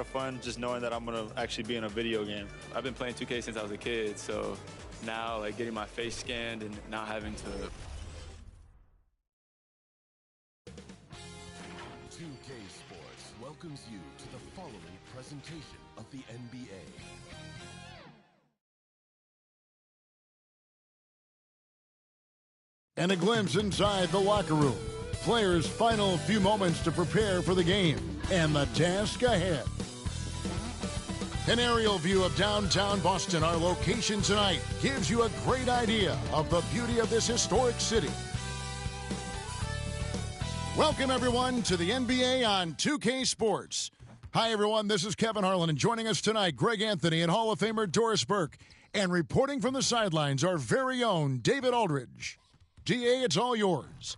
Fun just knowing that I'm gonna actually be in a video game. I've been playing 2K since I was a kid, so now like getting my face scanned and not having to. 2K Sports welcomes you to the following presentation of the NBA. And a glimpse inside the locker room. Players' final few moments to prepare for the game and the task ahead. An aerial view of downtown Boston, our location tonight, gives you a great idea of the beauty of this historic city. Welcome, everyone, to the NBA on 2K Sports. Hi, everyone. This is Kevin Harlan, and joining us tonight, Greg Anthony and Hall of Famer Doris Burke. And reporting from the sidelines, our very own David Aldridge. DA, it's all yours.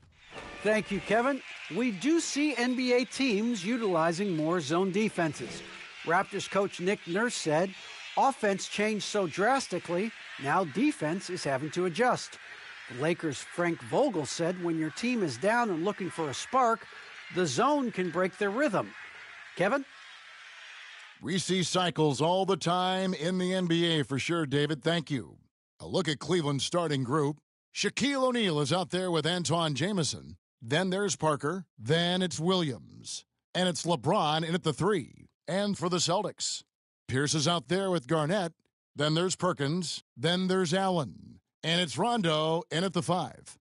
Thank you, Kevin. We do see NBA teams utilizing more zone defenses. Raptors coach Nick Nurse said, offense changed so drastically, now defense is having to adjust. The Lakers' Frank Vogel said when your team is down and looking for a spark, the zone can break their rhythm. Kevin? We see cycles all the time in the NBA for sure, David. Thank you. A look at Cleveland's starting group. Shaquille O'Neal is out there with Antoine Jamison. Then there's Parker. Then it's Williams. And it's LeBron in at the 3. And for the Celtics, Pierce is out there with Garnett. Then there's Perkins. Then there's Allen. And it's Rondo in at the 5.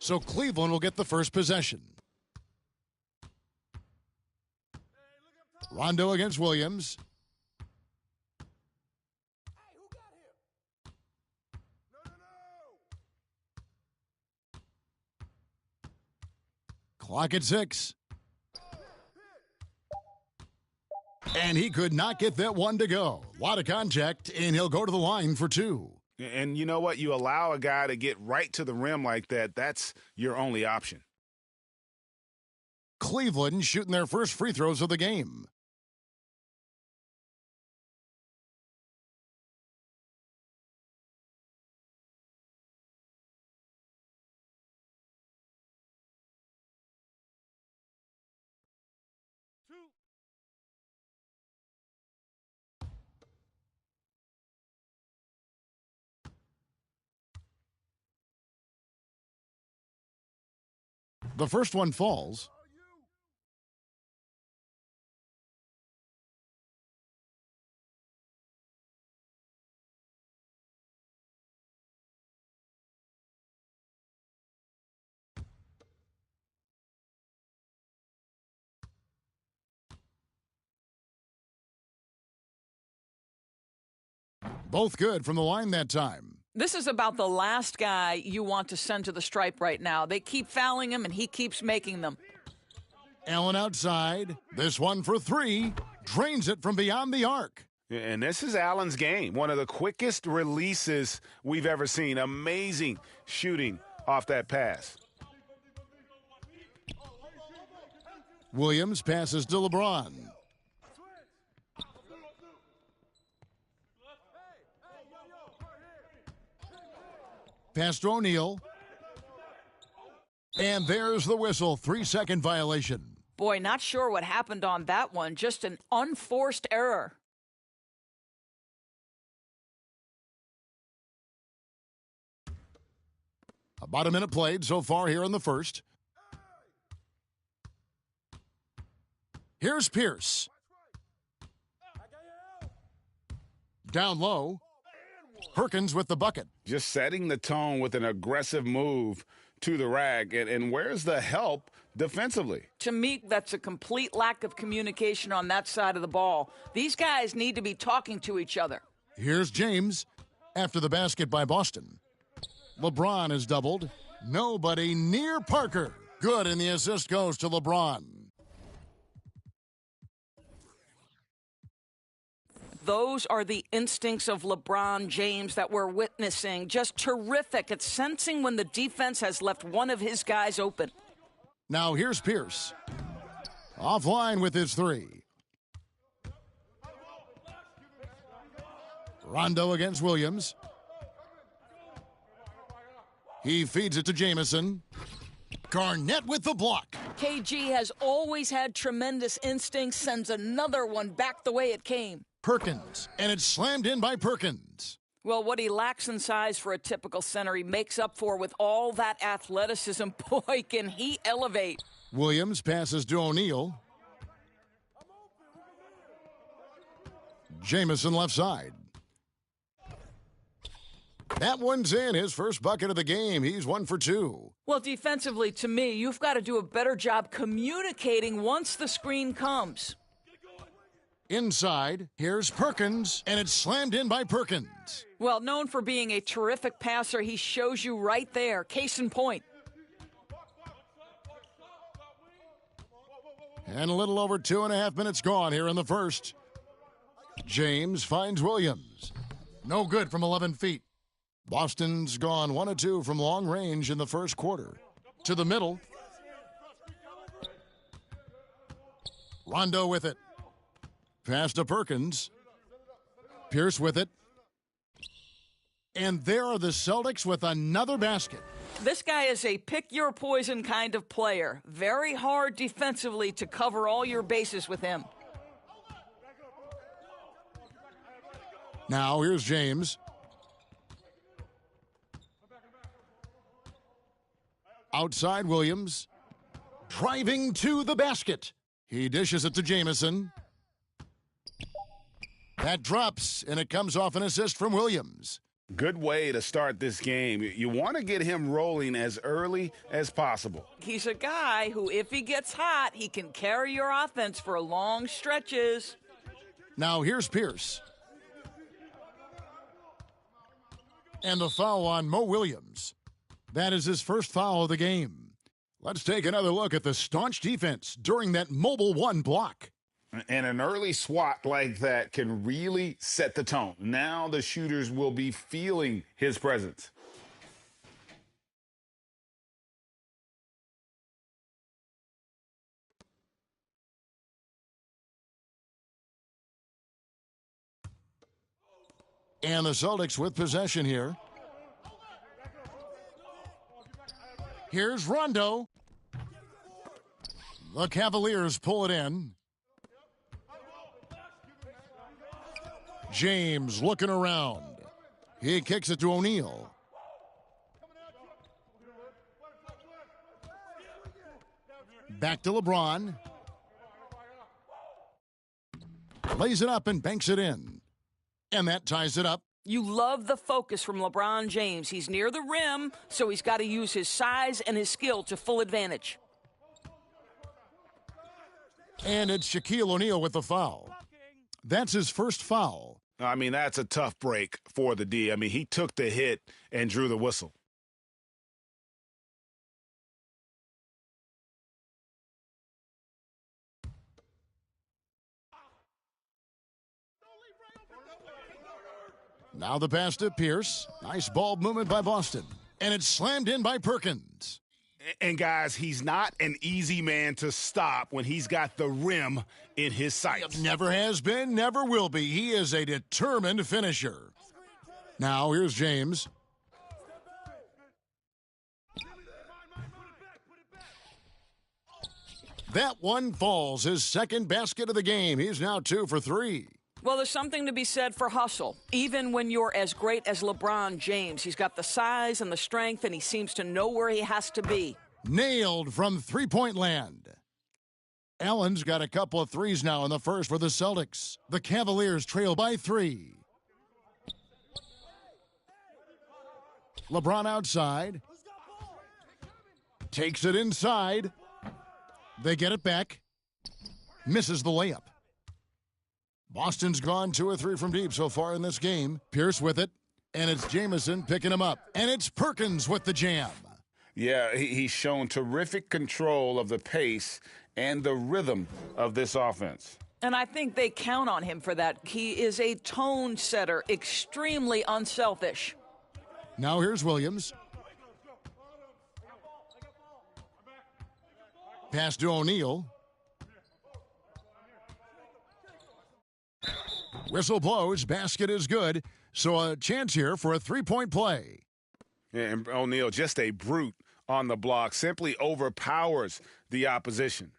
So Cleveland will get the first possession. Rondo against Williams. Clock at 6. And he could not get that one to go. A lot of contact, and he'll go to the line for 2. And you know what? You allow a guy to get right to the rim like that, that's your only option. Cleveland shooting their first free throws of the game. The first one falls. Both good from the line that time. This is about the last guy you want to send to the stripe right now. They keep fouling him, and he keeps making them. Allen outside. This one for 3. Drains it from beyond the arc. And this is Allen's game. One of the quickest releases we've ever seen. Amazing shooting off that pass. Williams passes to LeBron. Pass to O'Neal. And there's the whistle. 3-second violation. Boy, not sure what happened on that one. Just an unforced error. About a minute played so far here in the first. Here's Pierce. Down low. Perkins with the bucket. Just setting the tone with an aggressive move to the rack. And where's the help defensively? To me, that's a complete lack of communication on that side of the ball. These guys need to be talking to each other. Here's James after the basket by Boston. LeBron is doubled. Nobody near Parker. Good, and the assist goes to LeBron. Those are the instincts of LeBron James that we're witnessing. Just terrific at sensing when the defense has left one of his guys open. Now here's Pierce. Offline with his three. Rondo against Williams. He feeds it to Jamison. Garnett with the block. KG has always had tremendous instincts, sends another one back the way it came. Perkins, and it's slammed in by Perkins. Well, what he lacks in size for a typical center, he makes up for with all that athleticism. Boy, can he elevate. Williams passes to O'Neal. Jamison left side. That one's in, his first bucket of the game. He's 1 for 2. Well, defensively, to me, you've got to do a better job communicating once the screen comes. Inside, here's Perkins, and it's slammed in by Perkins. Well, known for being a terrific passer, he shows you right there. Case in point. And a little over 2.5 minutes gone here in the first. James finds Williams. No good from 11 feet. Boston's gone 1 of 2 from long range in the first quarter. To the middle. Rondo with it. Pass to Perkins. Pierce with it. And there are the Celtics with another basket. This guy is a pick-your-poison kind of player. Very hard defensively to cover all your bases with him. Now here's James. Outside Williams. Driving to the basket. He dishes it to Jamison. That drops, and it comes off an assist from Williams. Good way to start this game. You want to get him rolling as early as possible. He's a guy who, if he gets hot, he can carry your offense for long stretches. Now here's Pierce. And a foul on Mo Williams. That is his first foul of the game. Let's take another look at the staunch defense during that mobile one block. And an early swat like that can really set the tone. Now the shooters will be feeling his presence. And the Celtics with possession here. Here's Rondo. The Cavaliers pull it in. James looking around. He kicks it to O'Neal. Back to LeBron. Lays it up and banks it in. And that ties it up. You love the focus from LeBron James. He's near the rim, so he's got to use his size and his skill to full advantage. And it's Shaquille O'Neal with the foul. That's his first foul. I mean, that's a tough break for the D. I mean, he took the hit and drew the whistle. Now the pass to Pierce. Nice ball movement by Boston. And it's slammed in by Perkins. And, guys, he's not an easy man to stop when he's got the rim in his sights. Never has been, never will be. He is a determined finisher. Now here's James. That one falls. His second basket of the game. He's now 2 for 3. Well, there's something to be said for hustle. Even when you're as great as LeBron James, he's got the size and the strength, and he seems to know where he has to be. Nailed from three-point land. Allen's got a couple of threes now in the first for the Celtics. The Cavaliers trail by 3. LeBron outside. Takes it inside. They get it back. Misses the layup. Boston's gone 2 or 3 from deep so far in this game. Pierce with it, and it's Jamison picking him up. And it's Perkins with the jam. Yeah, he's shown terrific control of the pace and the rhythm of this offense. And I think they count on him for that. He is a tone setter, extremely unselfish. Now here's Williams. Pass to O'Neal. Whistle blows, basket is good, so a chance here for a three-point play. And O'Neal, just a brute on the block, simply overpowers the opposition.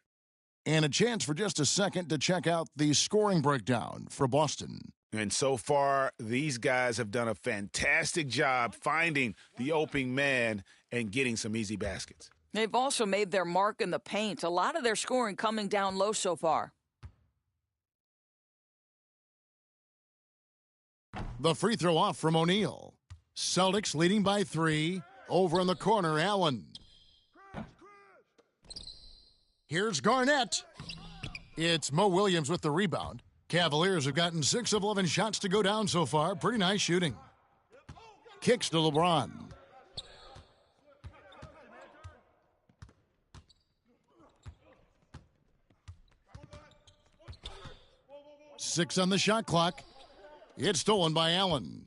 And a chance for just a second to check out the scoring breakdown for Boston. And so far, these guys have done a fantastic job finding the opening man and getting some easy baskets. They've also made their mark in the paint. A lot of their scoring coming down low so far. The free throw off from O'Neal. Celtics leading by 3. Over in the corner, Allen. Here's Garnett. It's Mo Williams with the rebound. Cavaliers have gotten 6 of 11 shots to go down so far. Pretty nice shooting. Kicks to LeBron. Six on the shot clock. It's stolen by Allen.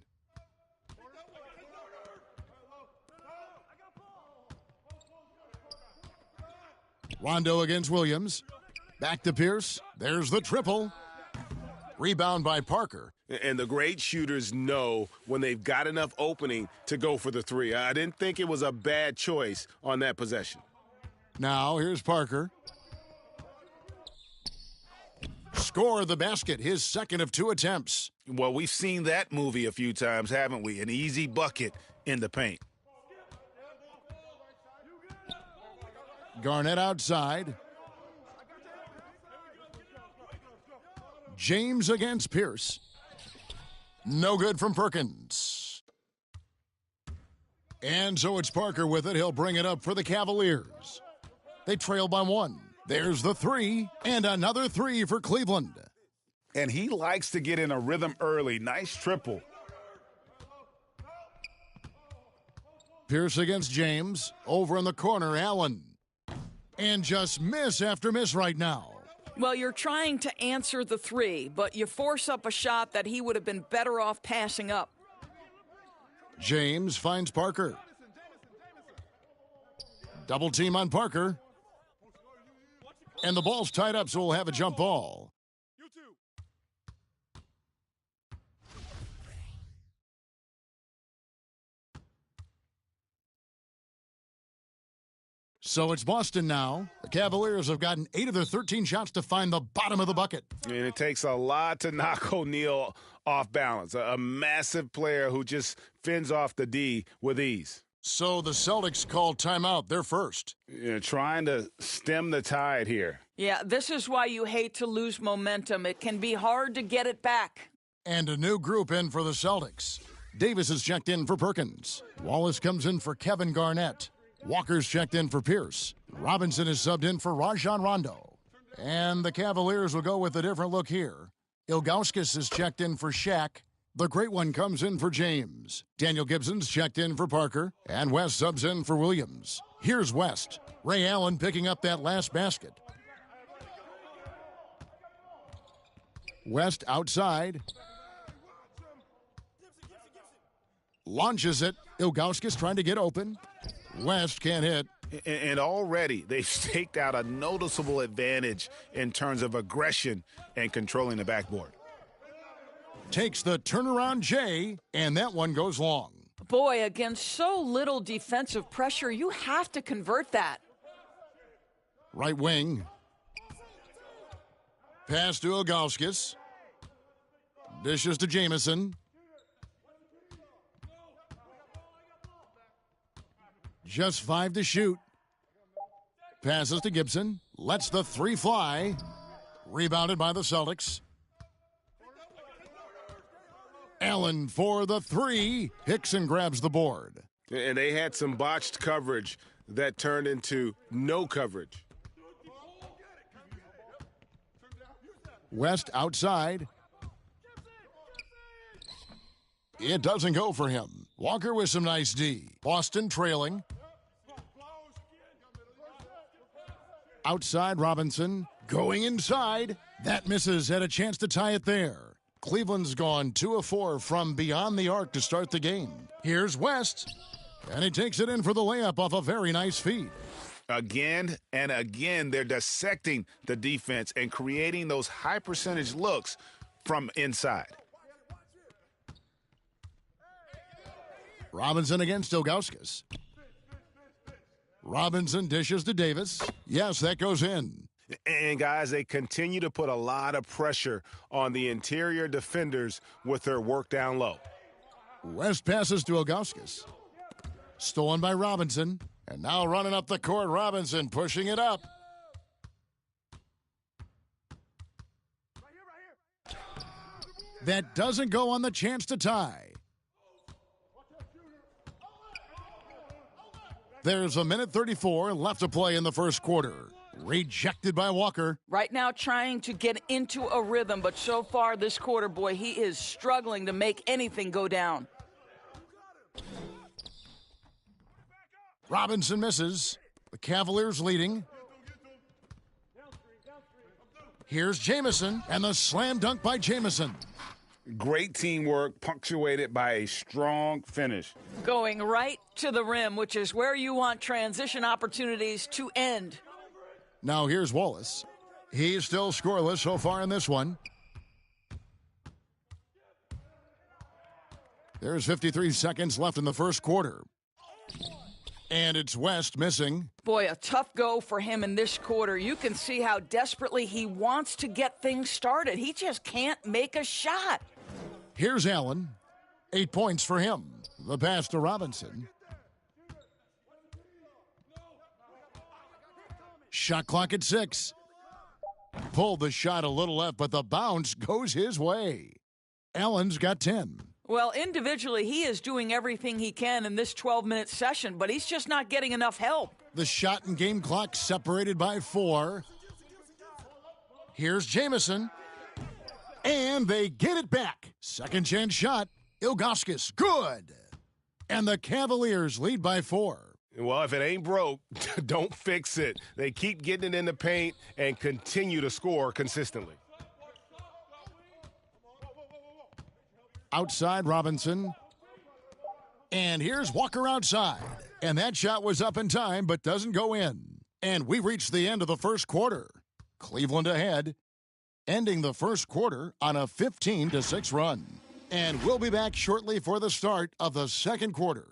Rondo against Williams. Back to Pierce. There's the triple. Rebound by Parker. And the great shooters know when they've got enough opening to go for the three. I didn't think it was a bad choice on that possession. Now here's Parker. Score the basket, his second of 2 attempts. Well, we've seen that movie a few times, haven't we? An easy bucket in the paint. Garnett outside. James against Pierce. No good from Perkins. And so it's Parker with it. He'll bring it up for the Cavaliers. They trail by 1. There's the 3, and another 3 for Cleveland. And he likes to get in a rhythm early. Nice triple. Pierce against James. Over in the corner, Allen. And just miss after miss right now. Well, you're trying to answer the 3, but you force up a shot that he would have been better off passing up. James finds Parker. Double team on Parker. And the ball's tied up, so we'll have a jump ball. So it's Boston now. The Cavaliers have gotten 8 of their 13 shots to find the bottom of the bucket. And it takes a lot to knock O'Neal off balance. A massive player who just fends off the D with ease. So the Celtics call timeout. They're first. Trying to stem the tide here. Yeah, this is why you hate to lose momentum. It can be hard to get it back. And a new group in for the Celtics. Davis is checked in for Perkins. Wallace comes in for Kevin Garnett. Walker's checked in for Pierce. Robinson is subbed in for Rajon Rondo. And the Cavaliers will go with a different look here. Ilgauskas is checked in for Shaq. The great one comes in for James. Daniel Gibson's checked in for Parker. And West subs in for Williams. Here's West. Ray Allen picking up that last basket. West outside. Launches it. Ilgauskas trying to get open. West can't hit. And already they've staked out a noticeable advantage in terms of aggression and controlling the backboard. Takes the turnaround J, and that one goes long. Boy, against so little defensive pressure, you have to convert that. Right wing. Pass to Ilgauskas. Dishes to Jamison. Just 5 to shoot. Passes to Gibson. Lets the 3 fly. Rebounded by the Celtics. Allen for the 3. Hickson grabs the board. And they had some botched coverage that turned into no coverage. West outside. It doesn't go for him. Walker with some nice D. Boston trailing. Outside Robinson. Going inside. That misses, had a chance to tie it there. Cleveland's gone 2 of 4 from beyond the arc to start the game. Here's West, and he takes it in for the layup off a very nice feed. Again and again, they're dissecting the defense and creating those high-percentage looks from inside. Robinson against Ilgauskas. Robinson dishes to Davis. Yes, that goes in. And, guys, they continue to put a lot of pressure on the interior defenders with their work down low. West passes to Ilgauskas. Stolen by Robinson. And now running up the court, Robinson pushing it up. That doesn't go on the chance to tie. There's a minute 34 left to play in the first quarter. Rejected by Walker. Right now trying to get into a rhythm, but so far this quarter, boy, he is struggling to make anything go down. Robinson misses. The Cavaliers leading. Here's Jamison, and the slam dunk by Jamison. Great teamwork, punctuated by a strong finish. Going right to the rim, which is where you want transition opportunities to end. Now here's Wallace. He's still scoreless so far in this one. There's 53 seconds left in the first quarter. And it's West missing. Boy, a tough go for him in this quarter. You can see how desperately he wants to get things started. He just can't make a shot. Here's Allen. 8 points for him. The pass to Robinson. Shot clock at 6. Pulled the shot a little left, but the bounce goes his way. Allen's got 10. Well, individually, he is doing everything he can in this 12-minute session, but he's just not getting enough help. The shot and game clock separated by 4. Here's Jamison. And they get it back. Second chance shot. Ilgauskas, good. And the Cavaliers lead by 4. Well, if it ain't broke, don't fix it. They keep getting it in the paint and continue to score consistently. Outside Robinson. And here's Walker outside. And that shot was up in time, but doesn't go in. And we reached the end of the first quarter. Cleveland ahead, ending the first quarter on a 15-6 run. And we'll be back shortly for the start of the second quarter.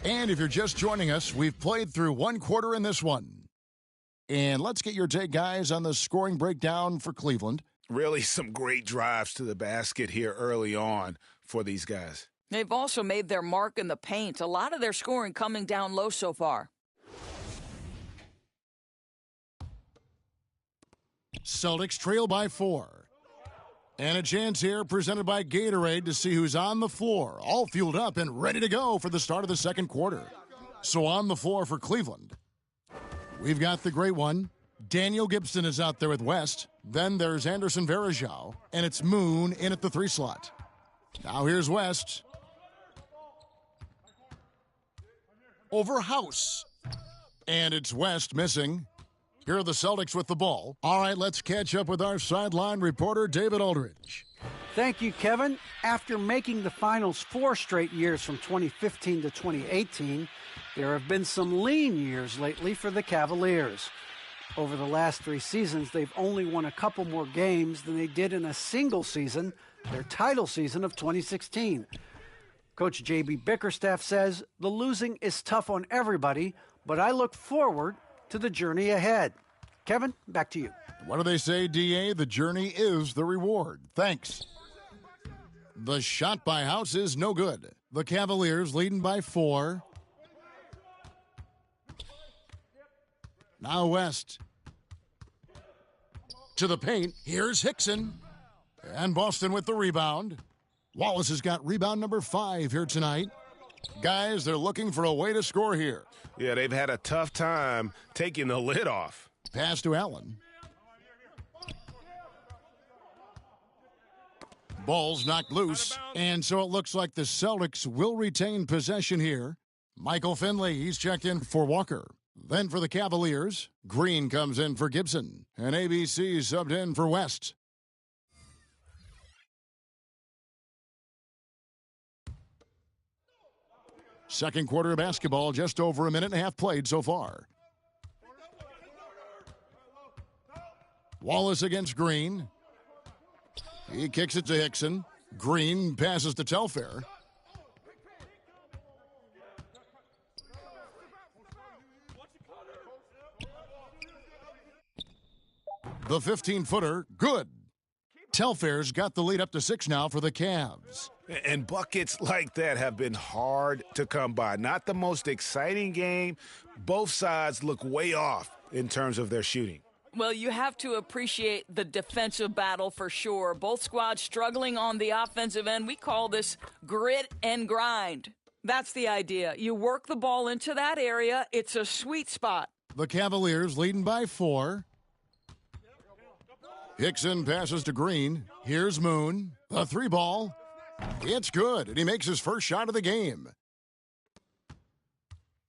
And if you're just joining us, we've played through one quarter in this one. And let's get your take, guys, on the scoring breakdown for Cleveland. Really some great drives to the basket here early on for these guys. They've also made their mark in the paint. A lot of their scoring coming down low so far. Celtics trail by 4. And a chance here presented by Gatorade to see who's on the floor, all fueled up and ready to go for the start of the second quarter. So on the floor for Cleveland, we've got the great one. Daniel Gibson is out there with West. Then there's Anderson Varejao, and it's Moon in at the 3 slot. Now here's West. Over House. And it's West missing. Here are the Celtics with the ball. All right, let's catch up with our sideline reporter, David Aldridge. Thank you, Kevin. After making the finals 4 straight years from 2015 to 2018, there have been some lean years lately for the Cavaliers. Over the last 3 seasons, they've only won a couple more games than they did in a single season, their title season of 2016. Coach J.B. Bickerstaff says the losing is tough on everybody, but I look forward to the journey ahead. Kevin, back to you. What do they say, D.A.? The journey is the reward. Thanks. The shot by House is no good. The Cavaliers leading by 4. Now West. To the paint. Here's Hickson. And Boston with the rebound. Wallace has got rebound number 5 here tonight. Guys, they're looking for a way to score here. Yeah, they've had a tough time taking the lid off. Pass to Allen. Ball's knocked loose, and so it looks like the Celtics will retain possession here. Michael Finley, he's checked in for Walker. Then for the Cavaliers, Green comes in for Gibson, and ABC subbed in for West. Second quarter of basketball, just over a minute and a half played so far. Wallace against Green. He kicks it to Hickson. Green passes to Telfair. The 15-footer, good. Telfair's got the lead up to 6 now for the Cavs. And buckets like that have been hard to come by. Not the most exciting game. Both sides look way off in terms of their shooting. Well, you have to appreciate the defensive battle for sure. Both squads struggling on the offensive end. We call this grit and grind. That's the idea. You work the ball into that area. It's a sweet spot. The Cavaliers leading by 4. Hickson passes to Green. Here's Moon. The 3 ball. It's good, and he makes his first shot of the game.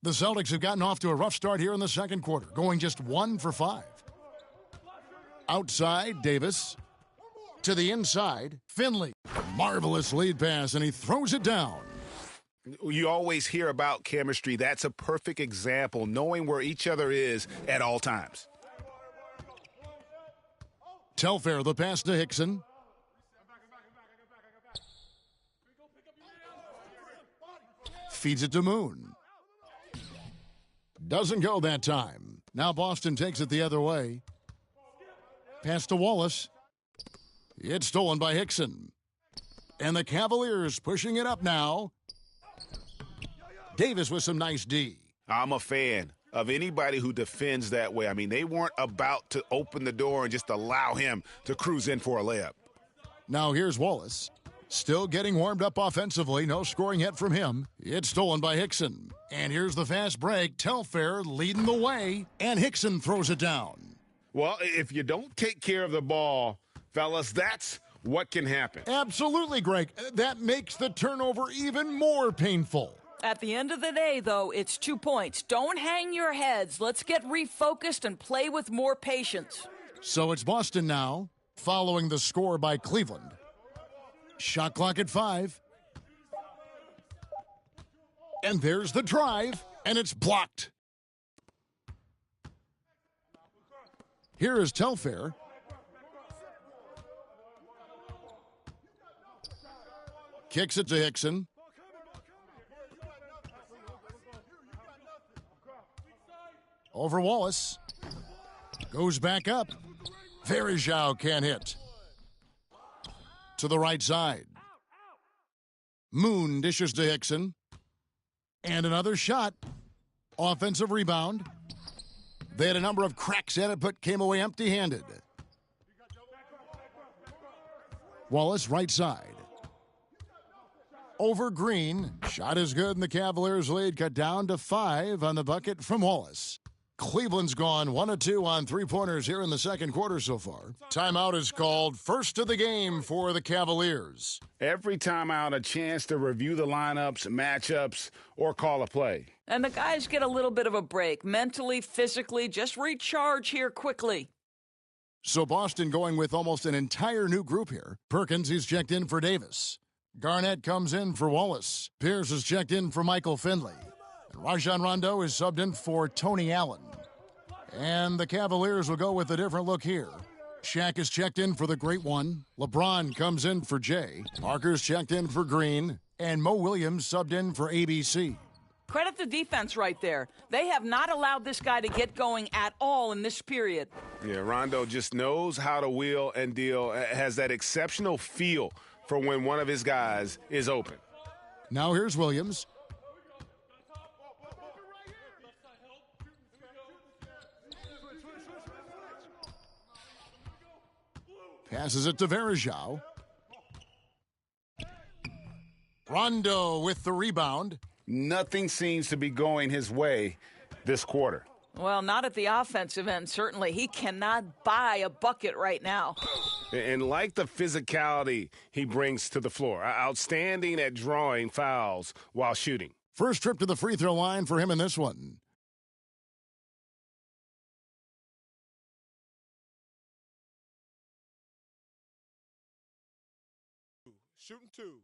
The Celtics have gotten off to a rough start here in the second quarter, going just 1 for 5. Outside, Davis. To the inside, Finley. Marvelous lead pass, and he throws it down. You always hear about chemistry. That's a perfect example, knowing where each other is at all times. Telfair, the pass to Hickson. Feeds it to Moon. Doesn't go that time. Now Boston takes it the other way. Pass to Wallace. It's stolen by Hickson. And the Cavaliers pushing it up now. Davis with some nice D. I'm a fan of anybody who defends that way. I mean, they weren't about to open the door and just allow him to cruise in for a layup. Now here's Wallace. Still getting warmed up offensively. No scoring yet from him. It's stolen by Hickson. And here's the fast break. Telfair leading the way. And Hickson throws it down. Well, if you don't take care of the ball, fellas, that's what can happen. Absolutely, Greg. That makes the turnover even more painful. At the end of the day, though, it's 2 points. Don't hang your heads. Let's get refocused and play with more patience. So it's Boston now, following the score by Cleveland. Shot clock at 5. And there's the drive, and it's blocked. Here is Telfair. Kicks it to Hickson. Over Wallace. Goes back up. Verejao can't hit. To the right side. Moon dishes to Hickson. And another shot. Offensive rebound. They had a number of cracks at it, but came away empty-handed. Wallace, right side. Over Green. Shot is good, and the Cavaliers lead cut down to 5 on the bucket from Wallace. Cleveland's gone 1-2 on three-pointers here in the second quarter so far. Timeout is called, first of the game for the Cavaliers. Every timeout, a chance to review the lineups, matchups, or call a play. And the guys get a little bit of a break, mentally, physically, just recharge here quickly. So Boston going with almost an entire new group here. Perkins, he's checked in for Davis. Garnett comes in for Wallace. Pierce is checked in for Michael Finley. Rajon Rondo is subbed in for Tony Allen. And the Cavaliers will go with a different look here. Shaq is checked in for the great one. LeBron comes in for Jay. Parker's checked in for Green. And Mo Williams subbed in for ABC. Credit the defense right there. They have not allowed this guy to get going at all in this period. Yeah, Rondo just knows how to wheel and deal, has that exceptional feel for when one of his guys is open. Now here's Williams. Passes it to Varejao. Rondo with the rebound. Nothing seems to be going his way this quarter. Well, not at the offensive end, certainly. He cannot buy a bucket right now. And like the physicality he brings to the floor, outstanding at drawing fouls while shooting. First trip to the free throw line for him in this one. Shooting two.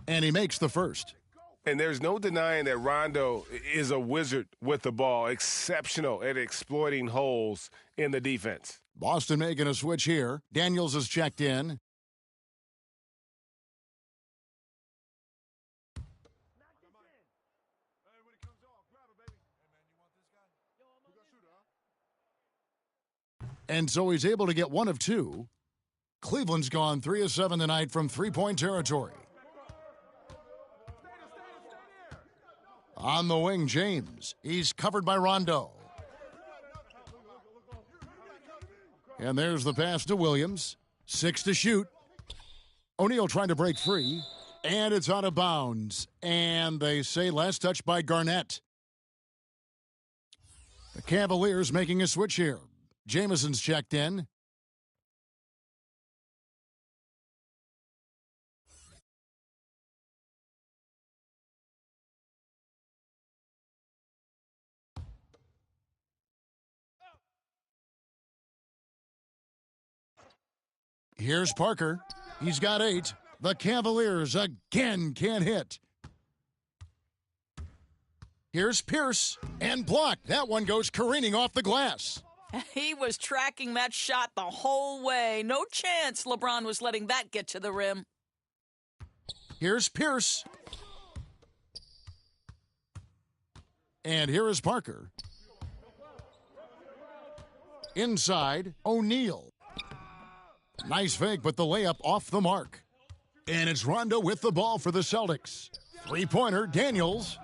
And he makes the first. And there's no denying that Rondo is a wizard with the ball, exceptional at exploiting holes in the defense. Boston making a switch here. Daniels is checked in. And so he's able to get one of two. Cleveland's gone 3 of 7 tonight from three-point territory. On the wing, James. He's covered by Rondo. And there's the pass to Williams. 6 to shoot. O'Neal trying to break free. And it's out of bounds. And they say last touch by Garnett. The Cavaliers making a switch here. Jamison's checked in. Here's Parker. He's got 8. The Cavaliers again can't hit. Here's Pierce and blocked. That one goes careening off the glass. He was tracking that shot the whole way. No chance LeBron was letting that get to the rim. Here's Pierce. And here is Parker. Inside, O'Neal. Nice fake, but the layup off the mark. And it's Rondo with the ball for the Celtics. Three-pointer, Daniels.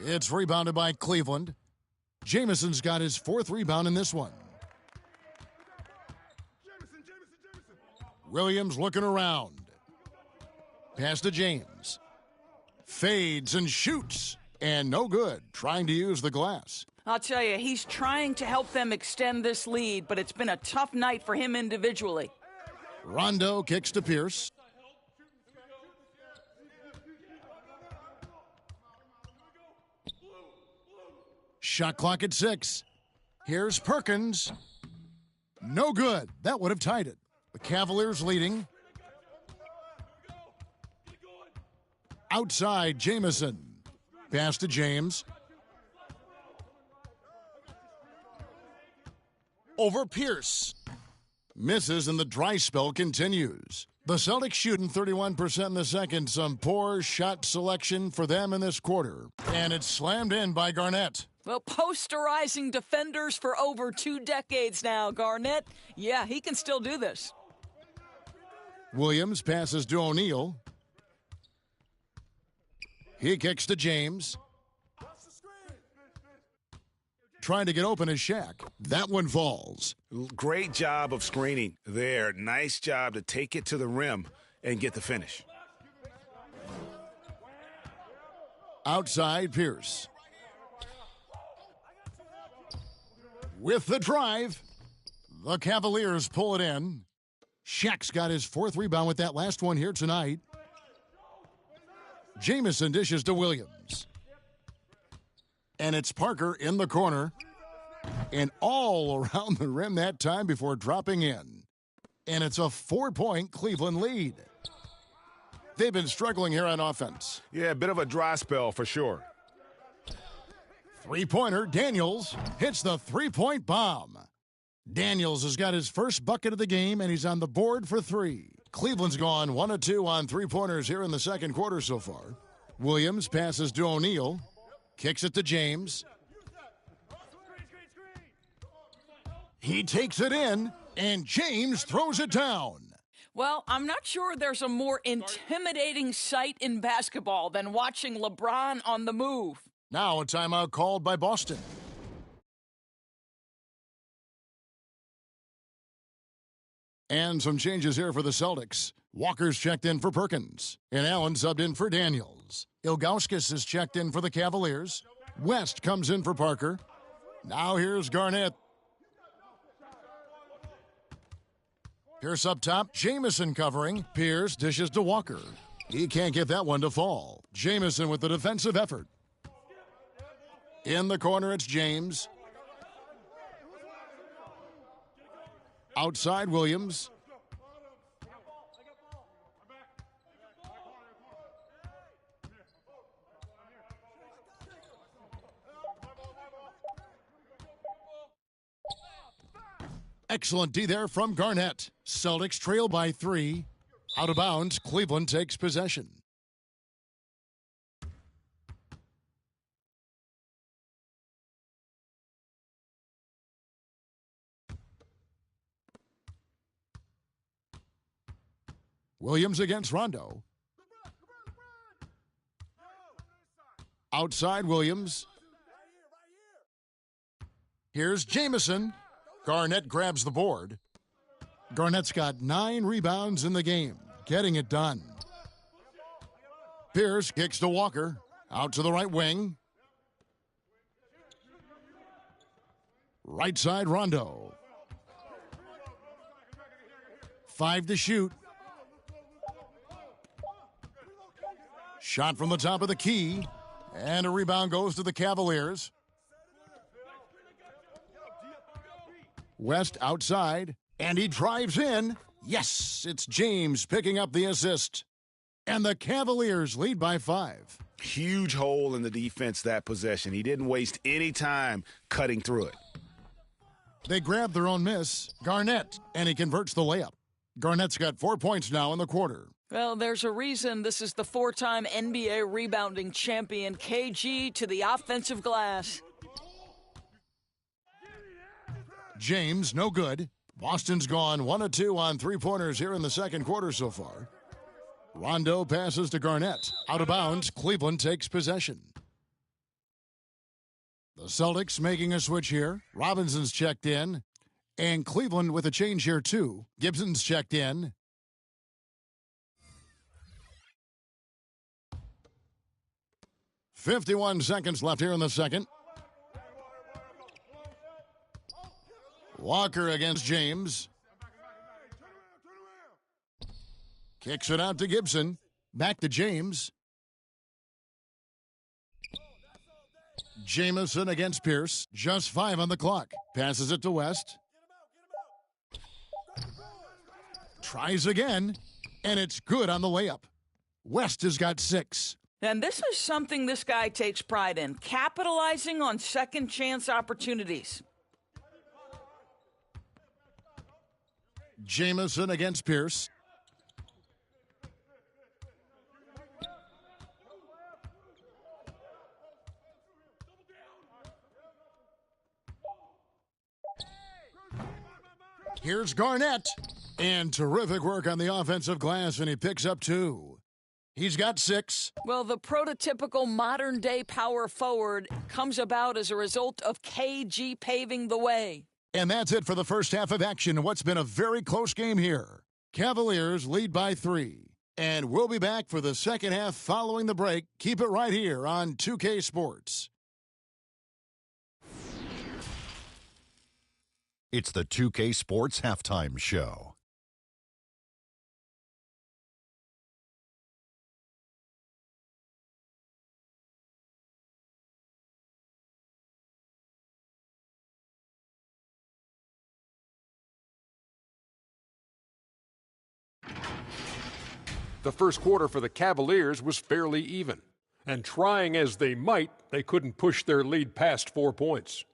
It's rebounded by Cleveland. Jamison's got his 4th rebound in this one. Williams looking around. Pass to James. Fades and shoots. And no good, trying to use the glass. I'll tell you, he's trying to help them extend this lead, but it's been a tough night for him individually. Rondo kicks to Pierce. Shot clock at 6. Here's Perkins. No good. That would have tied it. The Cavaliers leading. Outside, Jamison. Pass to James. Over Pierce. Misses and the dry spell continues. The Celtics shooting 31% in the second. Some poor shot selection for them in this quarter. And it's slammed in by Garnett. Well, posterizing defenders for over 2 decades now. Garnett, yeah, he can still do this. Williams passes to O'Neal. He kicks to James. Trying to get open is Shaq. That one falls. Great job of screening there. Nice job to take it to the rim and get the finish. Outside, Pierce. With the drive, the Cavaliers pull it in. Shaq's got his 4th rebound with that last one here tonight. Jamison dishes to Williams. And it's Parker in the corner. And all around the rim that time before dropping in. And it's a 4-point Cleveland lead. They've been struggling here on offense. Yeah, a bit of a dry spell for sure. Three-pointer, Daniels hits the three-point bomb. Daniels has got his first bucket of the game, and he's on the board for 3. Cleveland's gone 1 of 2 on three-pointers here in the second quarter so far. Williams passes to O'Neal. Kicks it to James. He takes it in, and James throws it down. Well, I'm not sure there's a more intimidating sight in basketball than watching LeBron on the move. Now a timeout called by Boston. And some changes here for the Celtics. Walker's checked in for Perkins. And Allen subbed in for Daniels. Ilgauskas is checked in for the Cavaliers. West comes in for Parker. Now here's Garnett. Pierce up top. Jamison covering. Pierce dishes to Walker. He can't get that one to fall. Jamison with the defensive effort. In the corner, it's James. Outside, Williams. Excellent D there from Garnett. Celtics trail by 3. Out of bounds, Cleveland takes possession. Williams against Rondo. Outside Williams. Here's Jamison. Garnett grabs the board. Garnett's got 9 rebounds in the game, getting it done. Pierce kicks to Walker. Out to the right wing. Right side Rondo. 5 to shoot. Shot from the top of the key. And a rebound goes to the Cavaliers. West outside. And he drives in. Yes, it's James picking up the assist. And the Cavaliers lead by 5. Huge hole in the defense that possession. He didn't waste any time cutting through it. They grab their own miss. Garnett. And he converts the layup. Garnett's got 4 points now in the quarter. Well, there's a reason this is the 4-time NBA rebounding champion, KG, to the offensive glass. James, no good. Boston's gone 1 of 2 on 3-pointers here in the second quarter so far. Rondo passes to Garnett. Out of bounds, Cleveland takes possession. The Celtics making a switch here. Robinson's checked in. And Cleveland with a change here too. Gibson's checked in. .51 seconds left here in the second. Walker against James. Kicks it out to Gibson. Back to James. Jamison against Pierce. Just 5 on the clock. Passes it to West. Tries again. And it's good on the layup. West has got 6. And this is something this guy takes pride in, capitalizing on second chance opportunities. Jamison against Pierce. Here's Garnett. And terrific work on the offensive glass, and he picks up 2. He's got 6. Well, the prototypical modern-day power forward comes about as a result of KG paving the way. And that's it for the first half of action in what's been a very close game here. Cavaliers lead by 3. And we'll be back for the second half following the break. Keep it right here on 2K Sports. It's the 2K Sports Halftime Show. The first quarter for the Cavaliers was fairly even. And trying as they might, they couldn't push their lead past 4 points.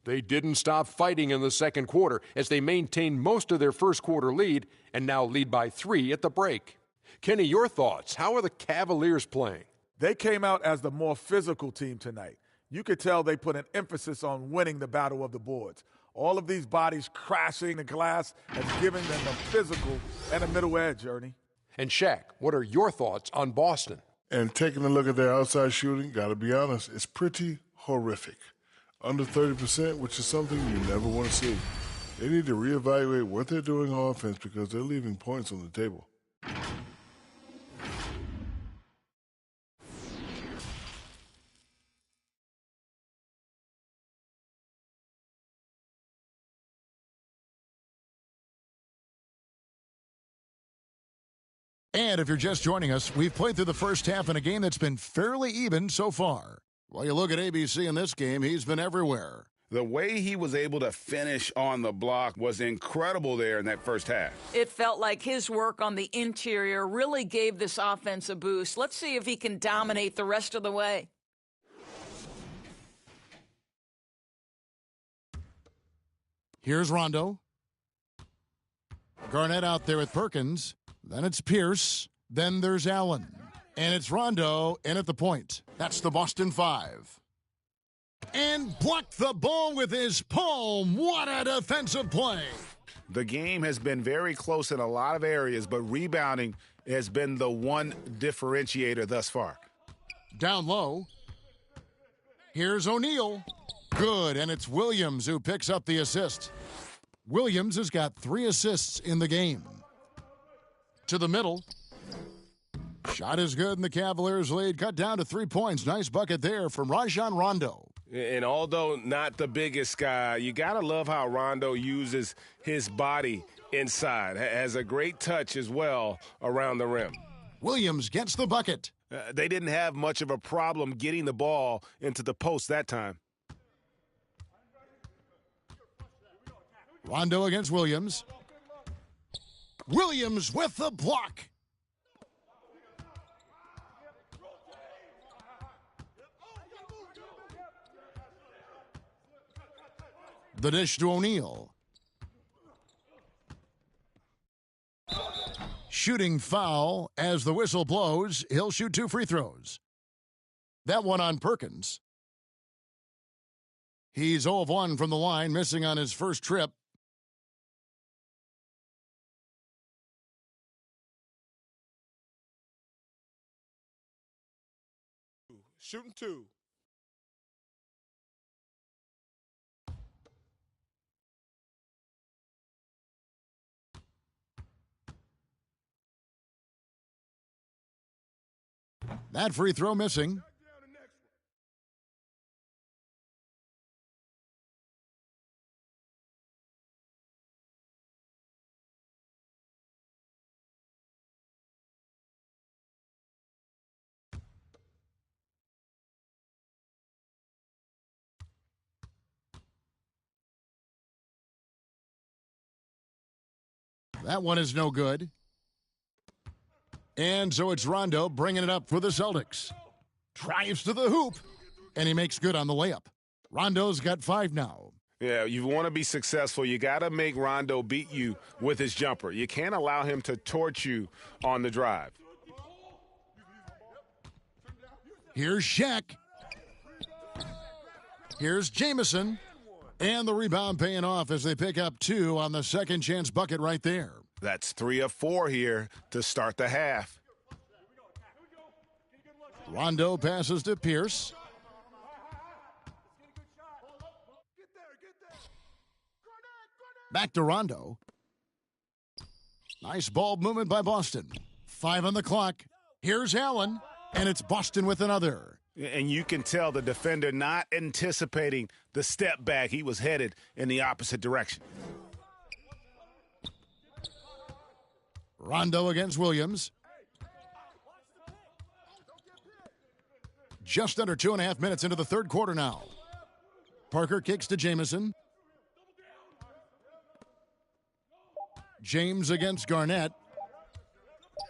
They didn't stop fighting in the second quarter as they maintained most of their first quarter lead and now lead by 3 at the break. Kenny, your thoughts? How are the Cavaliers playing? They came out as the more physical team tonight. You could tell they put an emphasis on winning the battle of the boards. All of these bodies crashing the glass has given them the physical and a middle edge, Ernie. And Shaq, what are your thoughts on Boston? And taking a look at their outside shooting, got to be honest, it's pretty horrific. Under 30%, which is something you never want to see. They need to reevaluate what they're doing on offense because they're leaving points on the table. And if you're just joining us, we've played through the first half in a game that's been fairly even so far. While you look at ABC in this game, he's been everywhere. The way he was able to finish on the block was incredible there in that first half. It felt like his work on the interior really gave this offense a boost. Let's see if he can dominate the rest of the way. Here's Rondo. Garnett out there with Perkins. Then it's Pierce. Then there's Allen. And it's Rondo in at the point. That's the Boston 5. And blocked the ball with his palm. What a defensive play. The game has been very close in a lot of areas, but rebounding has been the one differentiator thus far. Down low. Here's O'Neal. Good, and it's Williams who picks up the assist. Williams has got 3 assists in the game. To the middle. Shot is good, and the Cavaliers lead cut down to 3 points. Nice bucket there from Rajon Rondo. And although not the biggest guy, you got to love how Rondo uses his body inside. Has a great touch as well around the rim. Williams gets the bucket. They didn't have much of a problem getting the ball into the post that time. Rondo against Williams. Williams with the block. The dish to O'Neal. Shooting foul as the whistle blows. He'll shoot 2 free throws. That one on Perkins. He's 0 of 1 from the line, missing on his first trip. Shooting 2. That free throw missing. That one is no good. And so it's Rondo bringing it up for the Celtics. Drives to the hoop, and he makes good on the layup. Rondo's got 5 now. Yeah, you want to be successful. You got to make Rondo beat you with his jumper. You can't allow him to torch you on the drive. Here's Shaq. Here's Jamison. And the rebound paying off as they pick up 2 on the second chance bucket right there. That's 3 of 4 here to start the half. Rondo passes to Pierce. Back to Rondo. Nice ball movement by Boston. 5 on the clock. Here's Allen, and it's Boston with another. And you can tell the defender not anticipating the step back. He was headed in the opposite direction. Rondo against Williams. Just under 2.5 minutes into the third quarter now. Parker kicks to Jamison. James against Garnett.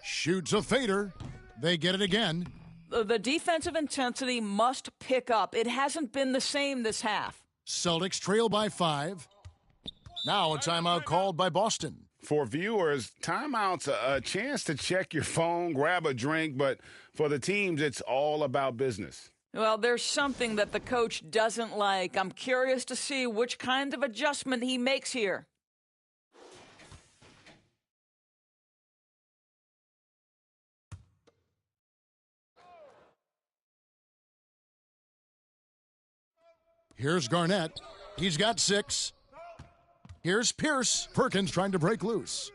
Shoots a fader. They get it again. The defensive intensity must pick up. It hasn't been the same this half. Celtics trail by 5. Now a timeout called by Boston. For viewers, timeout's a chance to check your phone, grab a drink, but for the teams, it's all about business. Well, there's something that the coach doesn't like. I'm curious to see which kind of adjustment he makes here. Here's Garnett. He's got 6. Here's Pierce. Perkins trying to break loose.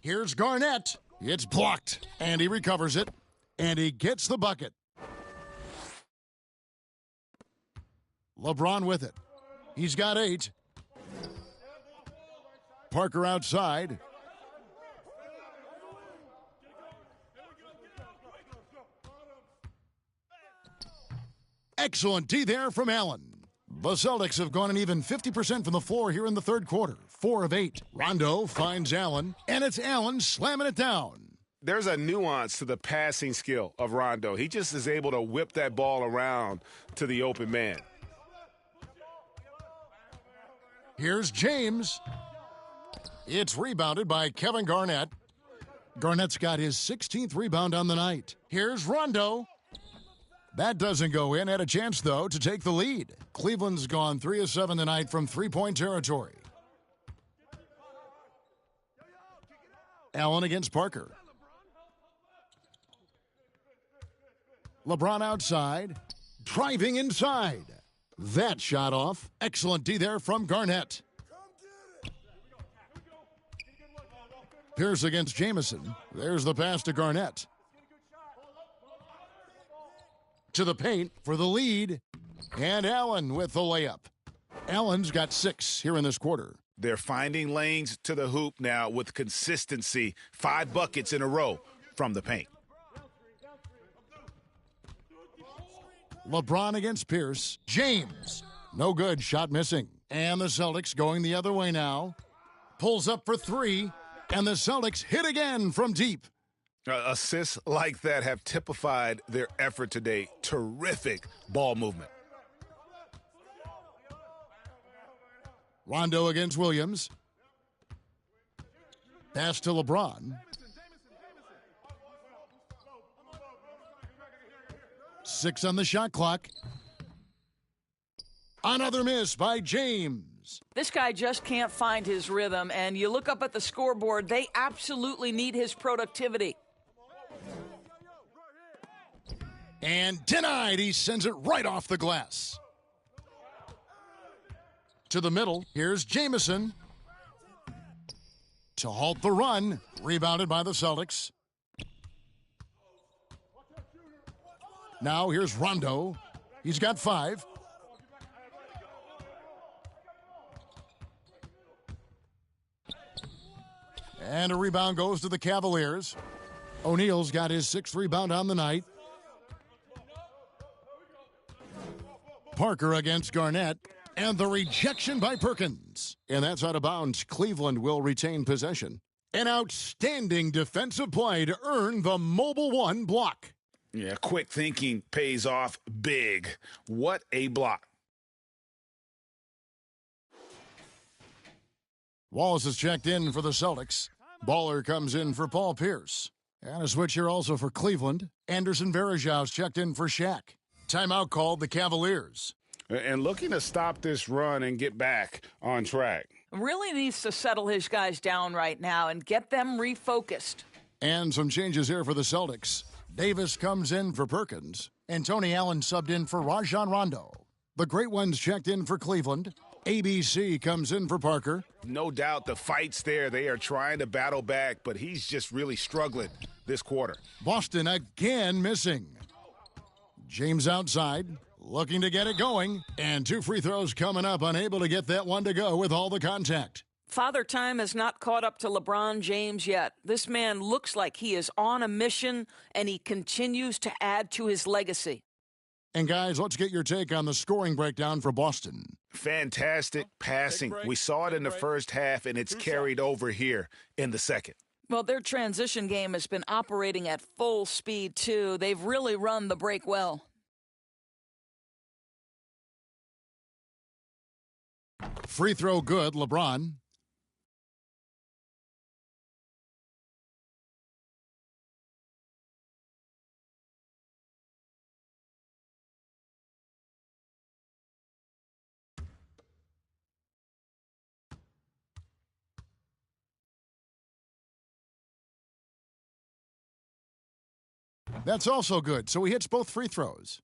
Here's Garnett. It's blocked, and he recovers it, and he gets the bucket. LeBron with it. He's got 8. Parker outside. Excellent D there from Allen. The Celtics have gone an even 50% from the floor here in the third quarter. 4 of 8. Rondo finds Allen, and it's Allen slamming it down. There's a nuance to the passing skill of Rondo. He just is able to whip that ball around to the open man. Here's James. It's rebounded by Kevin Garnett. Garnett's got his 16th rebound on the night. Here's Rondo. That doesn't go in. Had a chance, though, to take the lead. Cleveland's gone 3 of 7 tonight from three-point territory. Allen against Parker. LeBron outside. Driving inside. That shot off. Excellent D there from Garnett. Pierce against Jamison. There's the pass to Garnett. To the paint for the lead. And Allen with the layup. Allen's got 6 here in this quarter. They're finding lanes to the hoop now with consistency. 5 buckets in a row from the paint. LeBron against Pierce. James. No good. Shot missing. And the Celtics going the other way now. Pulls up for 3. And the Celtics hit again from deep. Assists like that have typified their effort today. Terrific ball movement. Rondo against Williams. Pass to LeBron. 6 on the shot clock. Another miss by James. This guy just can't find his rhythm, and you look up at the scoreboard, they absolutely need his productivity. And denied. He sends it right off the glass. To the middle. Here's Jamison. To halt the run. Rebounded by the Celtics. Now here's Rondo. He's got 5. And a rebound goes to the Cavaliers. O'Neal's got his 6th rebound on the night. Parker against Garnett. And the rejection by Perkins. And that's out of bounds. Cleveland will retain possession. An outstanding defensive play to earn the Mobile One block. Yeah, quick thinking pays off big. What a block. Wallace is checked in for the Celtics. Baller comes in for Paul Pierce. And a switch here also for Cleveland. Anderson Varejau's checked in for Shaq. Timeout called the Cavaliers. And looking to stop this run and get back on track. Really needs to settle his guys down right now and get them refocused. And some changes here for the Celtics. Davis comes in for Perkins. And Tony Allen subbed in for Rajon Rondo. The Great Ones checked in for Cleveland. ABC comes in for Parker. No doubt the fight's there. They are trying to battle back, but he's just really struggling this quarter. Boston again missing. James outside, looking to get it going. And 2 free throws coming up, unable to get that one to go with all the contact. Father Time has not caught up to LeBron James yet. This man looks like he is on a mission, and he continues to add to his legacy. And guys, let's get your take on the scoring breakdown for Boston. Fantastic passing. We saw it in the first half, and it's carried over here in the second. Well, their transition game has been operating at full speed, too. They've really run the break well. Free throw good, LeBron. That's also good, so he hits both free throws.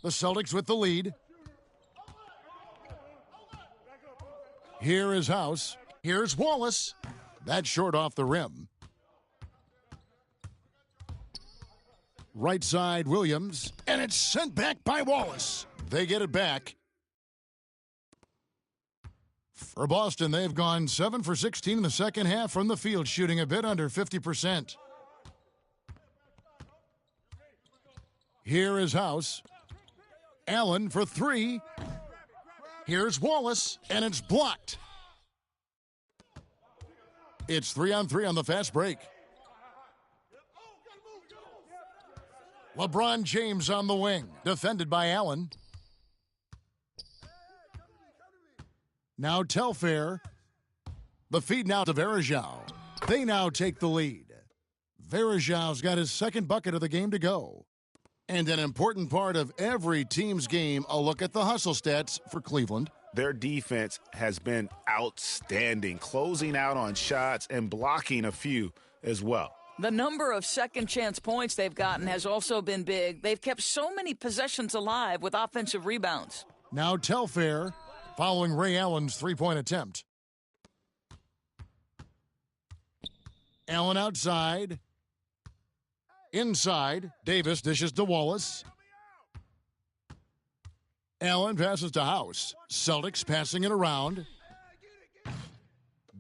The Celtics with the lead. Here is House. Here's Wallace. That's short off the rim. Right side, Williams. And it's sent back by Wallace. They get it back. For Boston, they've gone 7 for 16 in the second half from the field, shooting a bit under 50%. Here is House. Allen for 3. Here's Wallace, and it's blocked. It's 3-on-3 on the fast break. LeBron James on the wing, defended by Allen. Now Telfair. The feed now to Varejao. They now take the lead. Varejao's got his second bucket of the game to go. And an important part of every team's game, a look at the hustle stats for Cleveland. Their defense has been outstanding, closing out on shots and blocking a few as well. The number of second-chance points they've gotten has also been big. They've kept so many possessions alive with offensive rebounds. Now Telfair, following Ray Allen's three-point attempt. Allen outside. Inside, Davis dishes to Wallace. Allen passes to House. Celtics passing it around.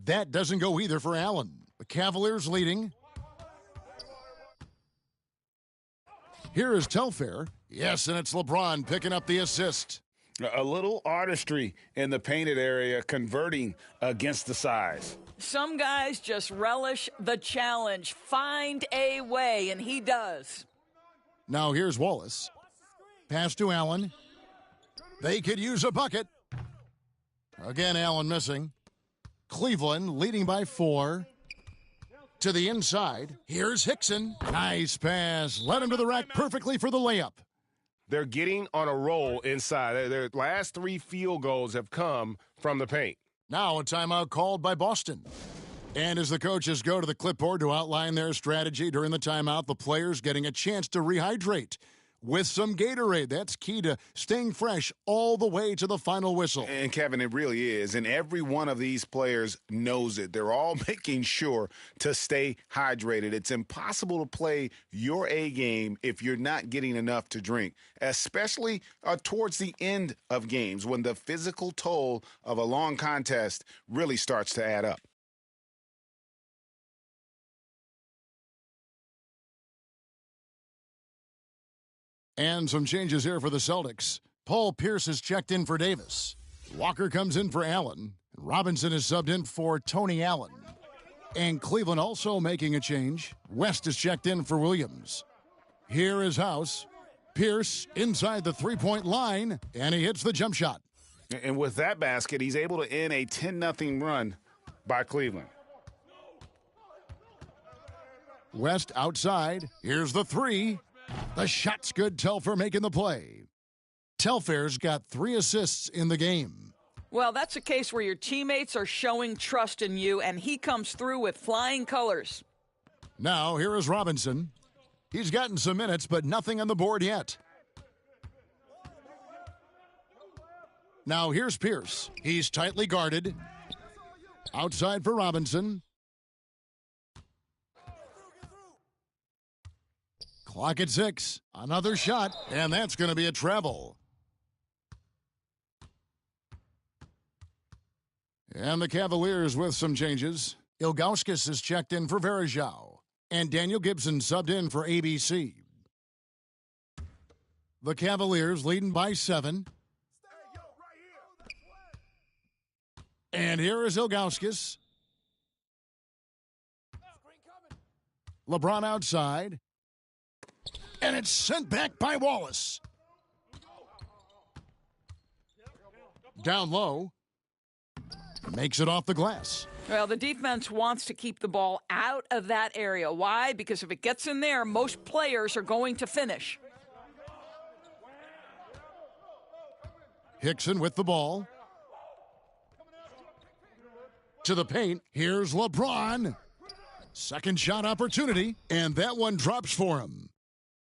That doesn't go either for Allen. The Cavaliers leading. Here is Telfair. Yes, and it's LeBron picking up the assist. A little artistry in the painted area, converting against the size. Some guys just relish the challenge. Find a way, and he does. Now here's Wallace. Pass to Allen. They could use a bucket. Again, Allen missing. Cleveland leading by 4. To the inside. Here's Hickson. Nice pass. Led him to the rack perfectly for the layup. They're getting on a roll inside. Their last 3 field goals have come from the paint. Now a timeout called by Boston. And as the coaches go to the clipboard to outline their strategy during the timeout, the players getting a chance to rehydrate with some Gatorade. That's key to staying fresh all the way to the final whistle. And, Kevin, it really is. And every one of these players knows it. They're all making sure to stay hydrated. It's impossible to play your A game if you're not getting enough to drink, especially towards the end of games when the physical toll of a long contest really starts to add up. And some changes here for the Celtics. Paul Pierce is checked in for Davis. Walker comes in for Allen. Robinson is subbed in for Tony Allen. And Cleveland also making a change. West is checked in for Williams. Here is House. Pierce inside the three-point line, and he hits the jump shot. And with that basket, he's able to end a 10-0 run by Cleveland. West outside. Here's the 3. The shot's good. Telfair making the play. Telfair's got 3 assists in the game. Well, that's a case where your teammates are showing trust in you, and he comes through with flying colors. Now, here is Robinson. He's gotten some minutes, but nothing on the board yet. Now, here's Pierce. He's tightly guarded. Outside for Robinson. Clock at 6. Another shot, and that's going to be a travel. And the Cavaliers with some changes. Ilgauskas is checked in for Varejao, and Daniel Gibson subbed in for ABC. The Cavaliers leading by 7. And here is Ilgauskas. LeBron outside. And it's sent back by Wallace. Down low. Makes it off the glass. Well, the defense wants to keep the ball out of that area. Why? Because if it gets in there, most players are going to finish. Hickson with the ball. To the paint. Here's LeBron. Second shot opportunity, and that one drops for him.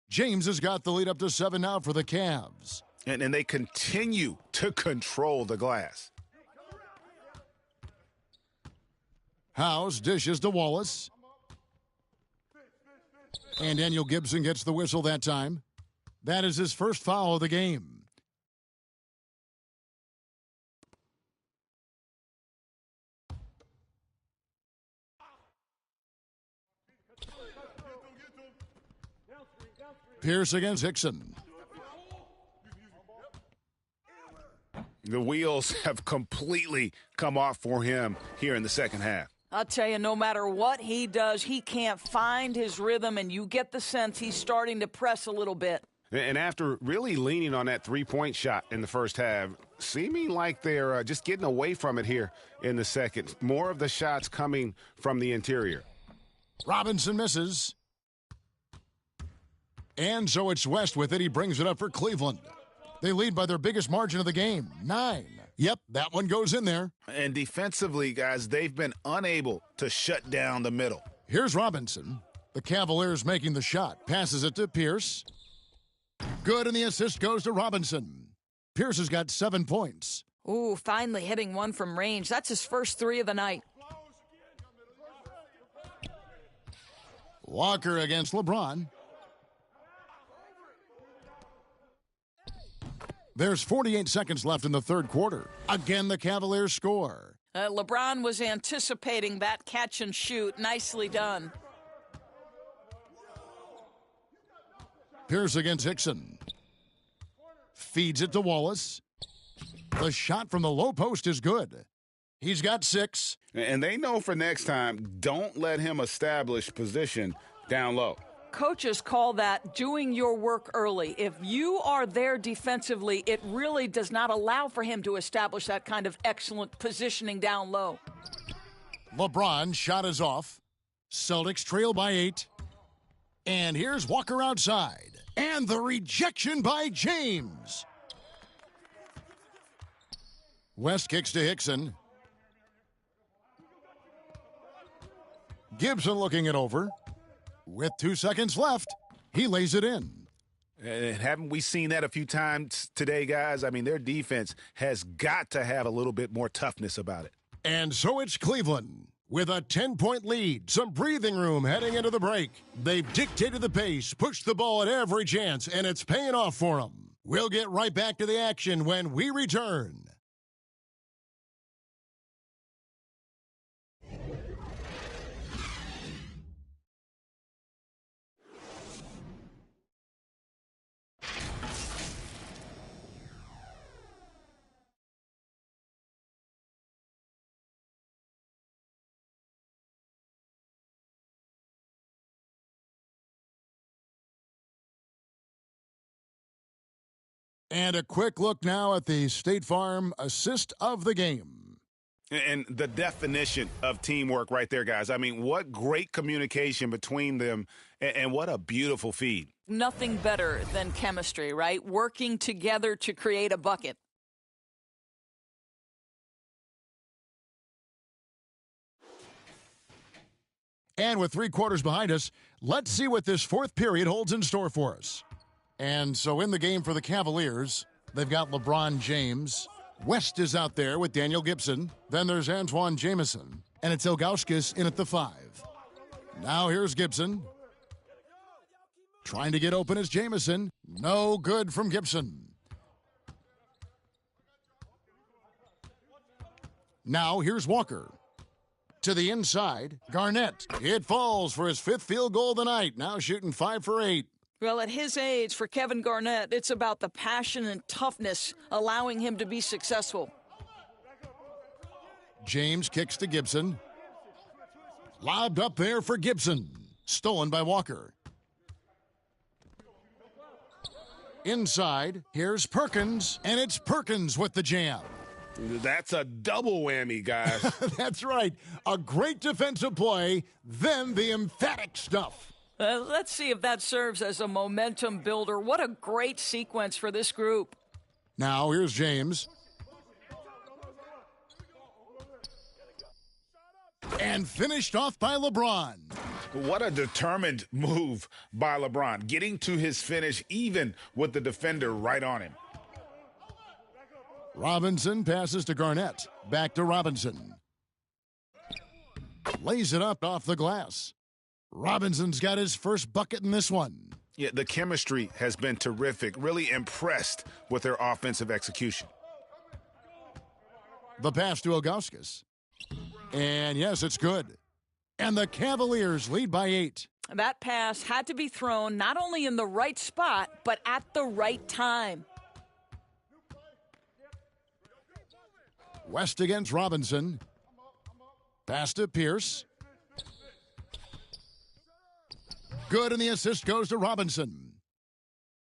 James has got the lead up to 7 now for the Cavs. And they continue to control the glass. House dishes to Wallace. And Daniel Gibson gets the whistle that time. That is his first foul of the game. Pierce against Hickson. The wheels have completely come off for him here in the second half. I'll tell you, no matter what he does, he can't find his rhythm, and you get the sense he's starting to press a little bit. And after really leaning on that three-point shot in the first half, seeming like they're just getting away from it here in the second. More of the shots coming from the interior. Robinson misses. And so it's West with it. He brings it up for Cleveland. They lead by their biggest margin of the game, 9. Yep, that one goes in there. And defensively, guys, they've been unable to shut down the middle. Here's Robinson. The Cavaliers making the shot. Passes it to Pierce. Good, and the assist goes to Robinson. Pierce has got 7 points. Ooh, finally hitting one from range. That's his first 3 of the night. Walker against LeBron. There's 48 seconds left in the third quarter. Again, the Cavaliers score. LeBron was anticipating that catch and shoot. Nicely done. Pierce against Hickson. Feeds it to Wallace. The shot from the low post is good. He's got 6. And they know for next time, don't let him establish position down low. Coaches call that doing your work early. If you are there defensively, it really does not allow for him to establish that kind of excellent positioning down low. LeBron shot is off. Celtics trail by 8. And here's Walker outside. And the rejection by James. West kicks to Hickson. Gibson looking it over. With 2 seconds left, he lays it in. And haven't we seen that a few times today, guys? I mean, their defense has got to have a little bit more toughness about it. And so it's Cleveland with a 10-point lead, some breathing room heading into the break. They've dictated the pace, pushed the ball at every chance, and it's paying off for them. We'll get right back to the action when we return. And a quick look now at the State Farm assist of the game. And the definition of teamwork right there, guys. I mean, what great communication between them, and what a beautiful feed. Nothing better than chemistry, right? Working together to create a bucket. And with 3 quarters behind us, let's see what this fourth period holds in store for us. And so in the game for the Cavaliers, they've got LeBron James. West is out there with Daniel Gibson. Then there's Antoine Jamison. And it's Ilgauskas in at the 5. Now here's Gibson. Trying to get open is Jamison. No good from Gibson. Now here's Walker. To the inside, Garnett. It falls for his 5th field goal of the night. Now shooting 5 for 8. Well, at his age, for Kevin Garnett, it's about the passion and toughness allowing him to be successful. James kicks to Gibson. Lobbed up there for Gibson. Stolen by Walker. Inside, here's Perkins, and it's Perkins with the jam. That's a double whammy, guys. That's right. A great defensive play, then the emphatic stuff. Let's see if that serves as a momentum builder. What a great sequence for this group. Now here's James. And finished off by LeBron. What a determined move by LeBron, getting to his finish even with the defender right on him. Robinson passes to Garnett. Back to Robinson. Lays it up off the glass. Robinson's got his first bucket in this one. Yeah, the chemistry has been terrific. Really impressed with their offensive execution. The pass to Ilgauskas. And yes, it's good. And the Cavaliers lead by 8. That pass had to be thrown not only in the right spot, but at the right time. West against Robinson. Pass to Pierce. Good, and the assist goes to Robinson.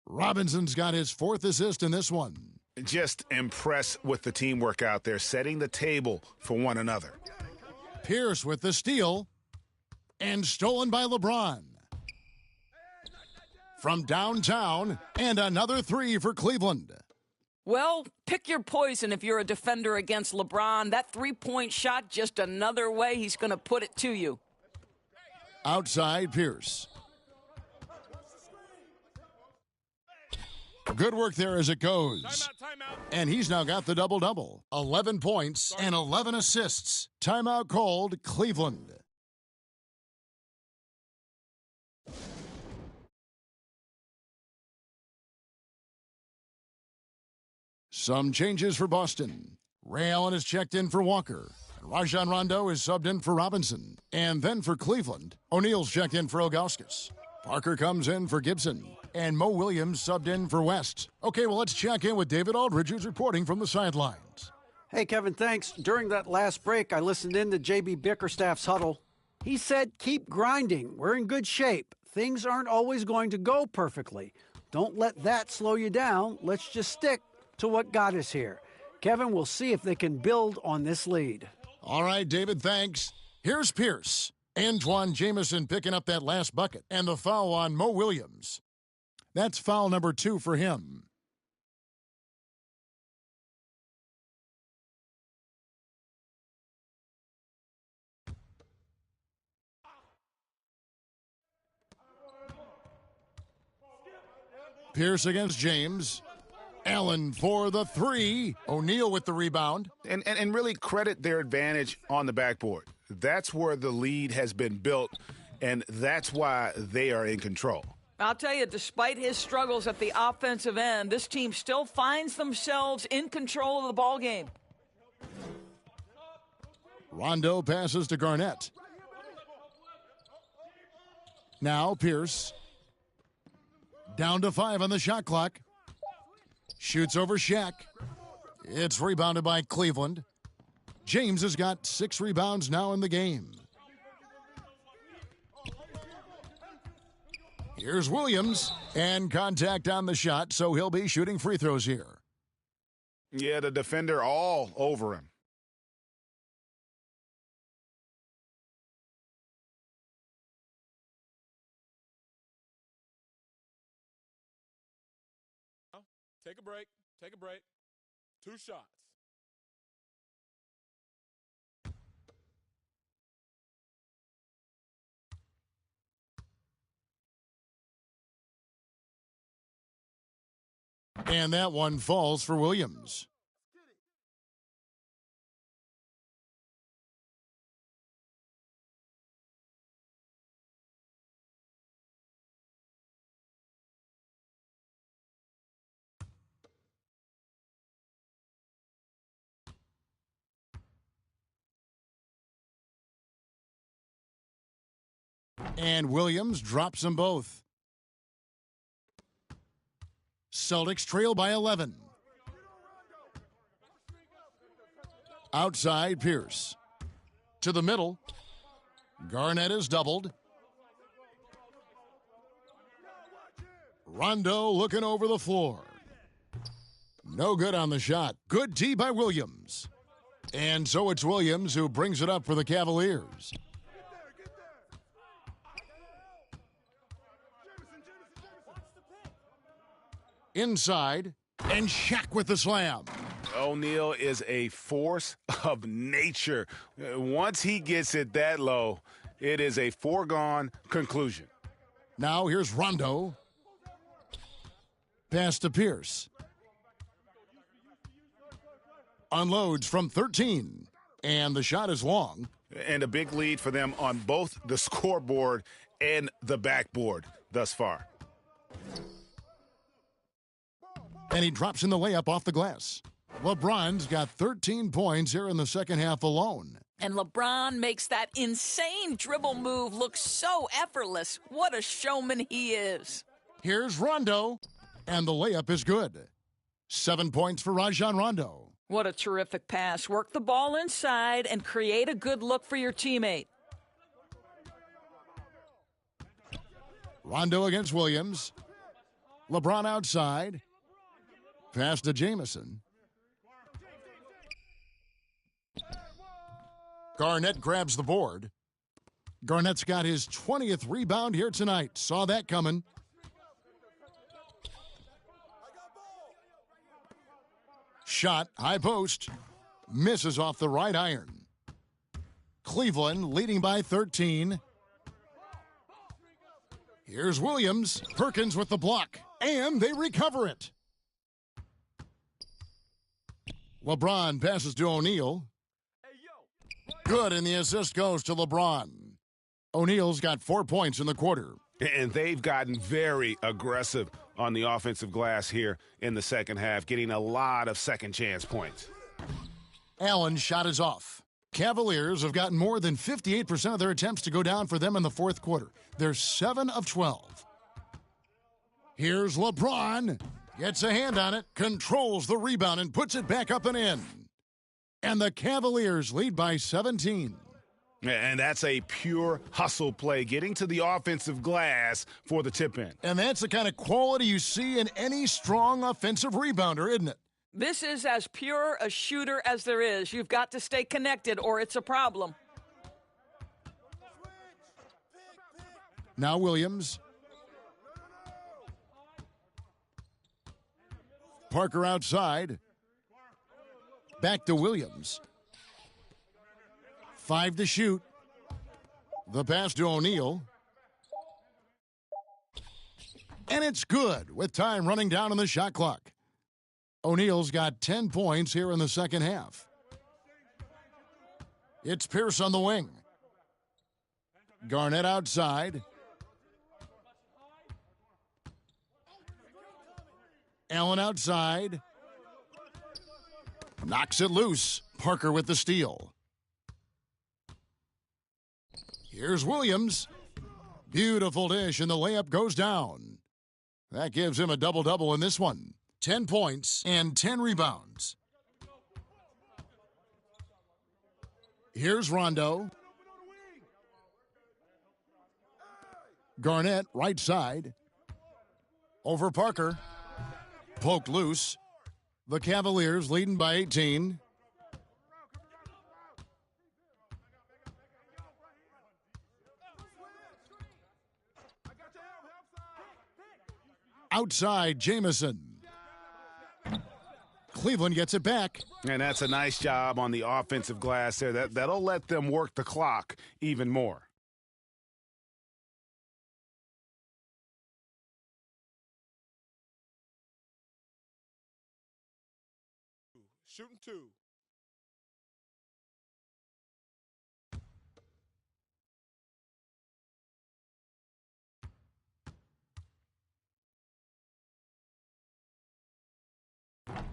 Robinson's got his 4th assist in this one. Just impressed with the teamwork out there, setting the table for one another. Pierce with the steal. And stolen by LeBron. From downtown, and another 3 for Cleveland. Well, pick your poison if you're a defender against LeBron. That three-point shot, just another way he's going to put it to you. Outside Pierce. Good work there as it goes. Timeout. And he's now got the double-double. 11 points and 11 assists. Timeout called Cleveland. Some changes for Boston. Ray Allen is checked in for Walker. Rajon Rondo is subbed in for Robinson. And then for Cleveland, O'Neal's checked in for Ilgauskas. Parker comes in for Gibson. And Mo Williams subbed in for West. Okay, well, let's check in with David Aldridge, who's reporting from the sidelines. Hey, Kevin, thanks. During that last break, I listened in to J.B. Bickerstaff's huddle. He said, keep grinding. We're in good shape. Things aren't always going to go perfectly. Don't let that slow you down. Let's just stick to what got us here. Kevin, we'll see if they can build on this lead. All right, David, thanks. Here's Pierce. Antoine Jamison picking up that last bucket. And the foul on Mo Williams. That's foul number 2 for him. Pierce against James. Allen for the 3. O'Neal with the rebound. And really credit their advantage on the backboard. That's where the lead has been built, and that's why they are in control. I'll tell you, despite his struggles at the offensive end, this team still finds themselves in control of the ball game. Rondo passes to Garnett. Now Pierce. Down to 5 on the shot clock. Shoots over Shaq. It's rebounded by Cleveland. James has got 6 rebounds now in the game. Here's Williams. And contact on the shot, so he'll be shooting free throws here. Yeah, the defender all over him. Take a break. Take a break. 2 shots. And that one falls for Williams. And Williams drops them both. Celtics trail by 11. Outside Pierce. To the middle. Garnett is doubled. Rondo looking over the floor. No good on the shot. Good D by Williams. And so it's Williams who brings it up for the Cavaliers. Inside, and Shaq with the slam. O'Neal is a force of nature. Once he gets it that low, It is a foregone conclusion. Now here's Rondo. Pass to Pierce. Unloads from 13. And the shot is long. And a big lead for them on both the scoreboard and the backboard thus far. And he drops in the layup off the glass. LeBron's got 13 points here in the second half alone. And LeBron makes that insane dribble move look so effortless. What a showman he is. Here's Rondo, and the layup is good. 7 points for Rajon Rondo. What a terrific pass. Work the ball inside and create a good look for your teammate. Rondo against Williams. LeBron outside. Pass to Jamison. Garnett grabs the board. Garnett's got his 20th rebound here tonight. Saw that coming. Shot, high post. Misses off the right iron. Cleveland leading by 13. Here's Williams. Perkins with the block. And they recover it. LeBron passes to O'Neal. Good, and the assist goes to LeBron. O'Neal's got 4 points in the quarter. And they've gotten very aggressive on the offensive glass here in the second half, getting a lot of second chance points. Allen's shot is off. Cavaliers have gotten more than 58% of their attempts to go down for them in the fourth quarter. They're 7 of 12. Here's LeBron. Gets a hand on it, controls the rebound, and puts it back up and in. And the Cavaliers lead by 17. And that's a pure hustle play, getting to the offensive glass for the tip-in. And that's the kind of quality you see in any strong offensive rebounder, isn't it? This is as pure a shooter as there is. You've got to stay connected or it's a problem. Now Williams. Parker outside. Back to Williams. 5 to shoot. The pass to O'Neal. And it's good with time running down on the shot clock. O'Neal's got 10 points here in the second half. It's Pierce on the wing. Garnett outside. Allen outside. Knocks it loose. Parker with the steal. Here's Williams. Beautiful dish, and the layup goes down. That gives him a double-double in this one. 10 points and 10 rebounds. Here's Rondo. Garnett, right side. Over Parker. Poked loose. The Cavaliers leading by 18. Outside, Jamison. Cleveland gets it back. And that's a nice job on the offensive glass there. That'll let them work the clock even more. Shooting 2.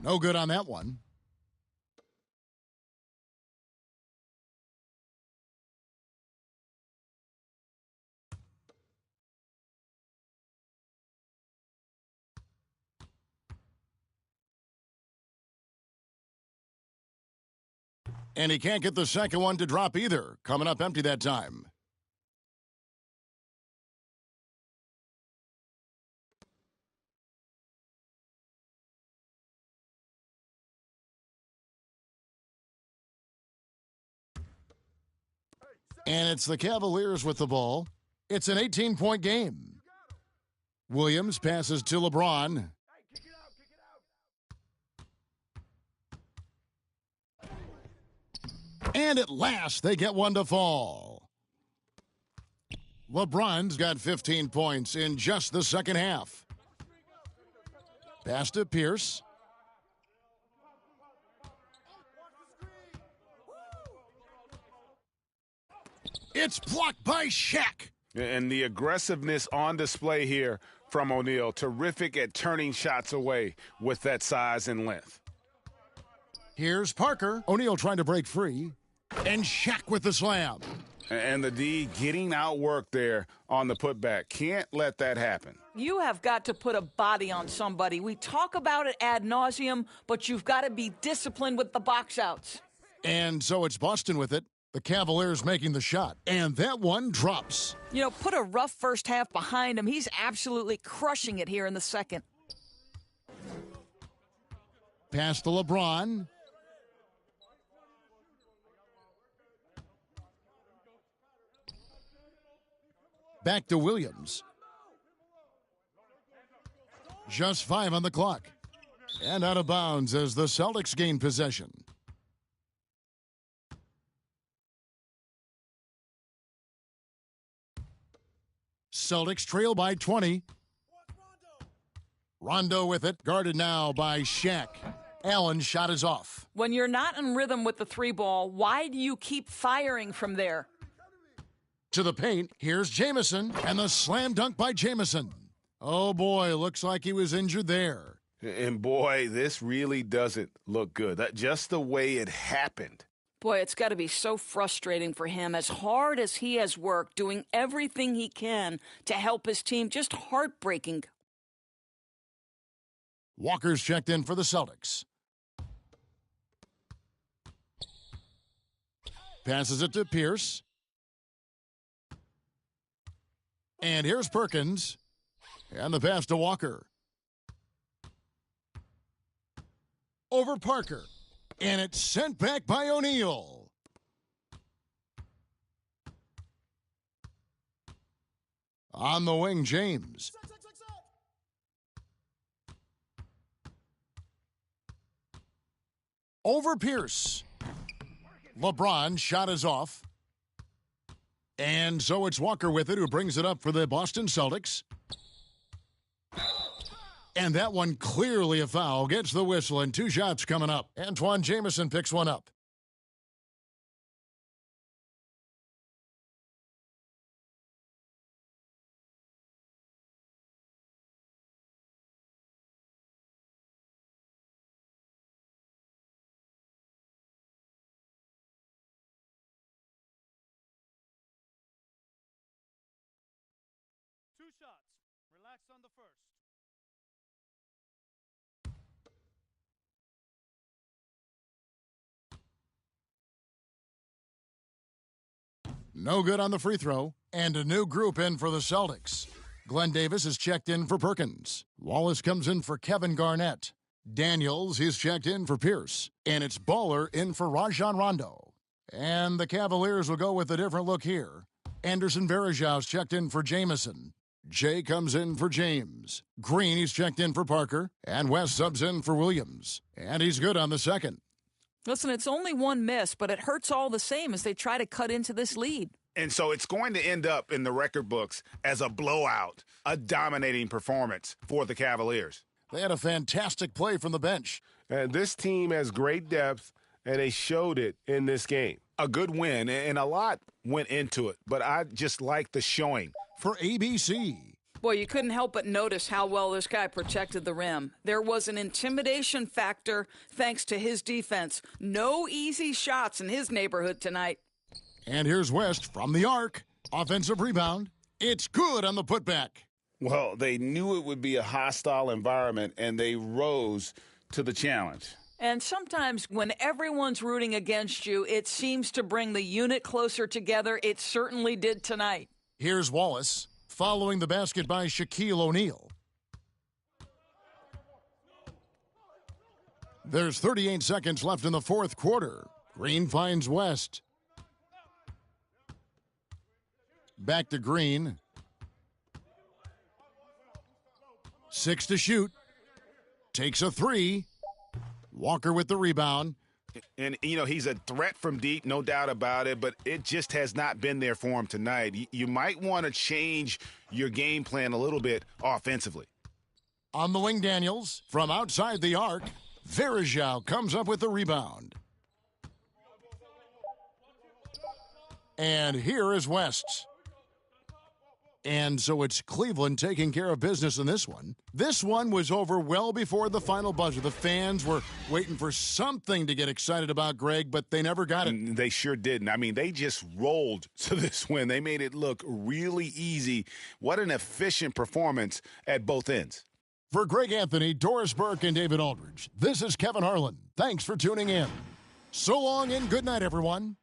No good on that one. And he can't get the second one to drop either. Coming up empty that time. And it's the Cavaliers with the ball. It's an 18-point game. Williams passes to LeBron. And at last, they get one to fall. LeBron's got 15 points in just the second half. Pass to Pierce. It's blocked by Shaq. And the aggressiveness on display here from O'Neal. Terrific at turning shots away with that size and length. Here's Parker. O'Neal trying to break free. And Shaq with the slam. And the D getting outworked there on the putback. Can't let that happen. You have got to put a body on somebody. We talk about it ad nauseum, but you've got to be disciplined with the box outs. And so it's Boston with it. The Cavaliers making the shot. And that one drops. You know, put a rough first half behind him. He's absolutely crushing it here in the second. Pass to LeBron. Back to Williams. Just 5 on the clock. And out of bounds as the Celtics gain possession. Celtics trail by 20. Rondo with it, guarded now by Shaq. Allen's shot is off. When you're not in rhythm with the three ball, why do you keep firing from there? To the paint, here's Jamison, and the slam dunk by Jamison. Oh boy, looks like he was injured there. And boy, this really doesn't look good. That just the way it happened. Boy, it's got to be so frustrating for him. As hard as he has worked, doing everything he can to help his team, just heartbreaking. Walker's checked in for the Celtics. Passes it to Pierce. And here's Perkins. And the pass to Walker. Over Parker. And it's sent back by O'Neal. On the wing, James. Over Pierce. LeBron shot is off. And so it's Walker with it, who brings it up for the Boston Celtics. And that one clearly a foul. Gets the whistle, and 2 shots coming up. Antoine Jamison picks one up. Two shots. Relax on the first. No good on the free throw. And a new group in for the Celtics. Glenn Davis is checked in for Perkins. Wallace comes in for Kevin Garnett. Daniels is checked in for Pierce. And it's Baller in for Rajon Rondo. And the Cavaliers will go with a different look here. Anderson Varejau's checked in for Jamison. Jay comes in for James. Green, he's checked in for Parker. And West subs in for Williams. And he's good on the second. Listen, it's only one miss, but it hurts all the same as they try to cut into this lead. And so it's going to end up in the record books as a blowout, a dominating performance for the Cavaliers. They had a fantastic play from the bench. And this team has great depth, and they showed it in this game. A good win, and a lot went into it, but I just like the showing. For ABC. Boy, you couldn't help but notice how well this guy protected the rim. There was an intimidation factor thanks to his defense. No easy shots in his neighborhood tonight. And here's West from the arc. Offensive rebound. It's good on the putback. Well, they knew it would be a hostile environment, and they rose to the challenge. And sometimes when everyone's rooting against you, it seems to bring the unit closer together. It certainly did tonight. Here's Wallace. Following the basket by Shaquille O'Neal. There's 38 seconds left in the fourth quarter. Green finds West. Back to Green. 6 to shoot. Takes a 3. Walker with the rebound. And, he's a threat from deep, no doubt about it, but it just has not been there for him tonight. You might want to change your game plan a little bit offensively. On the wing, Daniels, from outside the arc, Verajao comes up with the rebound. And here is West. And so it's Cleveland taking care of business in this one. This one was over well before the final buzzer. The fans were waiting for something to get excited about, Greg, but they never got it. They sure didn't. I mean, they just rolled to this win. They made it look really easy. What an efficient performance at both ends. For Greg Anthony, Doris Burke, and David Aldridge, this is Kevin Harlan. Thanks for tuning in. So long and good night, everyone.